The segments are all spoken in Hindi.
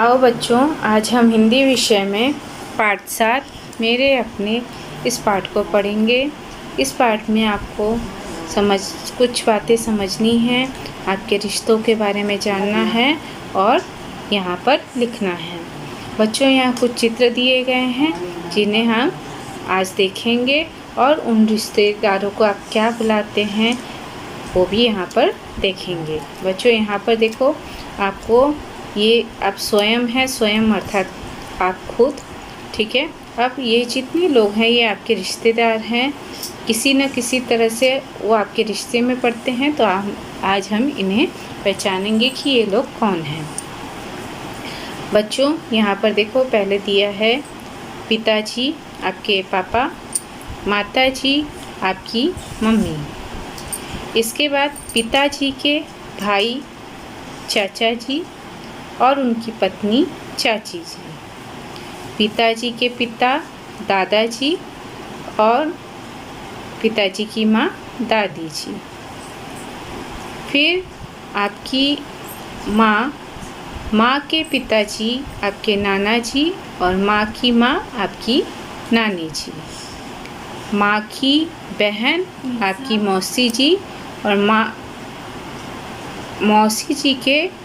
आओ बच्चों, आज हम हिंदी विषय में पाठ 7 मेरे अपने इस पाठ को पढ़ेंगे। इस पाठ में आपको कुछ बातें समझनी हैं, आपके रिश्तों के बारे में जानना है और यहाँ पर लिखना है। बच्चों, यहाँ कुछ चित्र दिए गए हैं जिन्हें हम आज देखेंगे और उन रिश्तेदारों को आप क्या बुलाते हैं वो भी यहाँ पर देखेंगे। बच्चों, यहाँ पर देखो, आपको ये आप स्वयं है, स्वयं अर्थात आप खुद, ठीक है। अब ये जितने लोग हैं ये आपके रिश्तेदार हैं, किसी न किसी तरह से वो आपके रिश्ते में पड़ते हैं। तो आज हम इन्हें पहचानेंगे कि ये लोग कौन हैं। बच्चों, यहाँ पर देखो, पहले दिया है पिताजी आपके पापा, माताजी आपकी मम्मी। इसके बाद पिताजी के भाई चाचा जी और उनकी पत्नी चाची जी। पिताजी के पिता दादाजी और पिताजी की माँ दादी जी। फिर आपकी माँ के पिताजी आपके नाना जी और माँ की माँ आपकी नानी जी। माँ की बहन आपकी मौसी जी और मौसी जी के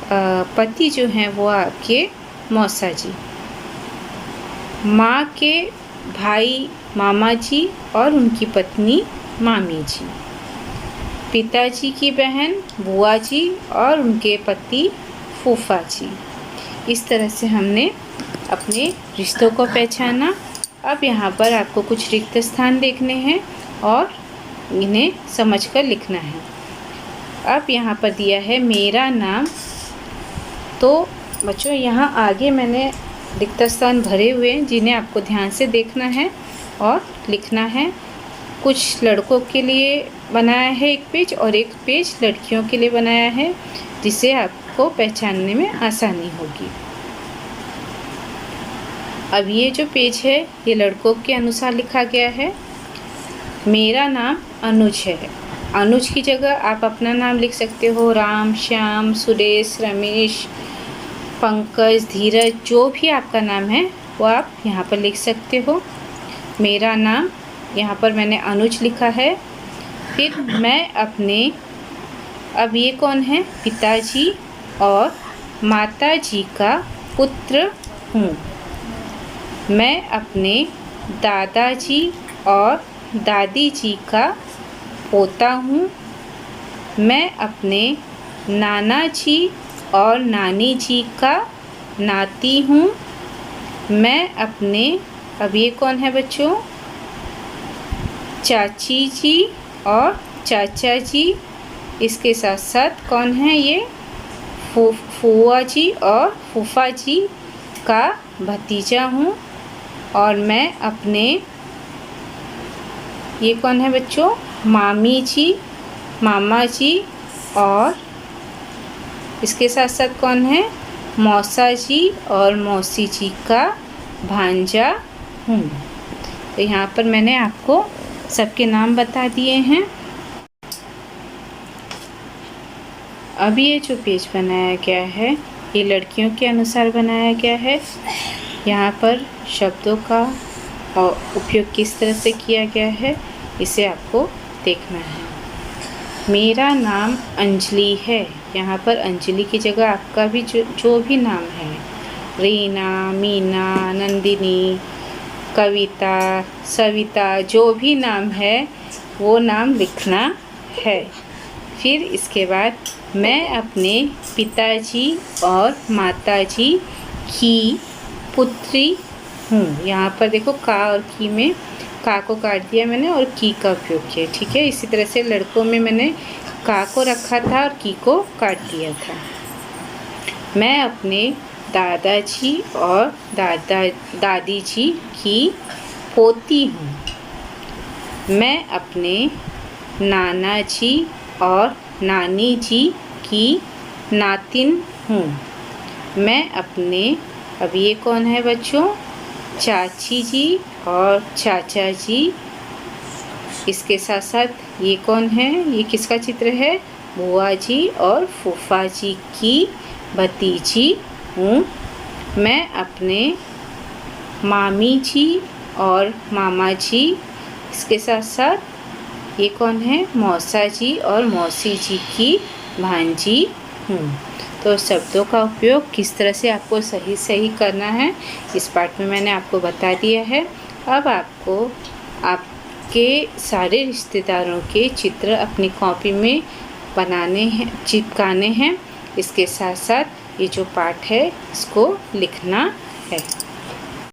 पति जो हैं वो आपके मौसा जी। माँ के भाई मामा जी और उनकी पत्नी मामी जी। पिताजी की बहन बुआ जी और उनके पति फूफा जी। इस तरह से हमने अपने रिश्तों को पहचाना। अब यहाँ पर आपको कुछ रिक्त स्थान देखने हैं और इन्हें समझकर लिखना है। अब यहाँ पर दिया है मेरा नाम। तो बच्चों, यहाँ आगे मैंने रिक्त स्थान भरे हुए हैं जिन्हें आपको ध्यान से देखना है और लिखना है। कुछ लड़कों के लिए बनाया है एक पेज और एक पेज लड़कियों के लिए बनाया है, जिससे आपको पहचानने में आसानी होगी। अब ये जो पेज है ये लड़कों के अनुसार लिखा गया है। मेरा नाम अनुज है। अनुज की जगह आप अपना नाम लिख सकते हो, राम, श्याम, सुरेश, रमेश, पंकज, धीरज, जो भी आपका नाम है वो आप यहाँ पर लिख सकते हो। मेरा नाम, यहाँ पर मैंने अनुज लिखा है। फिर मैं अपने, अब ये कौन है, पिताजी और माताजी का पुत्र हूँ। मैं अपने दादाजी और दादी जी का पोता हूँ। मैं अपने नाना जी और नानी जी का नाती हूँ। मैं अपने, अब ये कौन है बच्चों, चाची जी और चाचा जी। इसके साथ साथ कौन है ये, फूफा जी और फूफा जी का भतीजा हूँ। और मैं अपने, ये कौन है बच्चों, मामी जी, मामा जी और इसके साथ साथ कौन है, मौसा जी और मौसी जी का भांजा हूँ। तो यहाँ पर मैंने आपको सबके नाम बता दिए हैं। अब ये जो पेज बनाया गया है ये लड़कियों के अनुसार बनाया गया है। यहाँ पर शब्दों का उपयोग किस तरह से किया गया है इसे आपको देखना है। मेरा नाम अंजलि है। यहाँ पर अंजलि की जगह आपका भी जो भी नाम है, रीना, मीना, नंदिनी, कविता, सविता, जो भी नाम है वो नाम लिखना है। फिर इसके बाद मैं अपने पिताजी और माताजी की पुत्री हूँ। यहाँ पर देखो, का और की में का को काट दिया मैंने और की का उपयोग किया, ठीक है। इसी तरह से लड़कों में मैंने का को रखा था और की को काट दिया था। मैं अपने दादाजी और दादी जी की पोती हूँ। मैं अपने नाना जी और नानी जी की नातिन हूँ। मैं अपने, अब ये कौन है बच्चों, चाची जी और चाचा जी। इसके साथ साथ ये कौन है, ये किसका चित्र है, बुआ जी और फूफा जी की भतीजी हूँ। मैं अपने मामी जी और मामा जी, इसके साथ साथ ये कौन है, मौसा जी और मौसी जी की भांजी हूँ। तो शब्दों का उपयोग किस तरह से आपको सही सही करना है, इस पार्ट में मैंने आपको बता दिया है। अब आपको आपके सारे रिश्तेदारों के चित्र अपनी कॉपी में बनाने हैं, चिपकाने हैं। इसके साथ साथ ये जो पाठ है इसको लिखना है।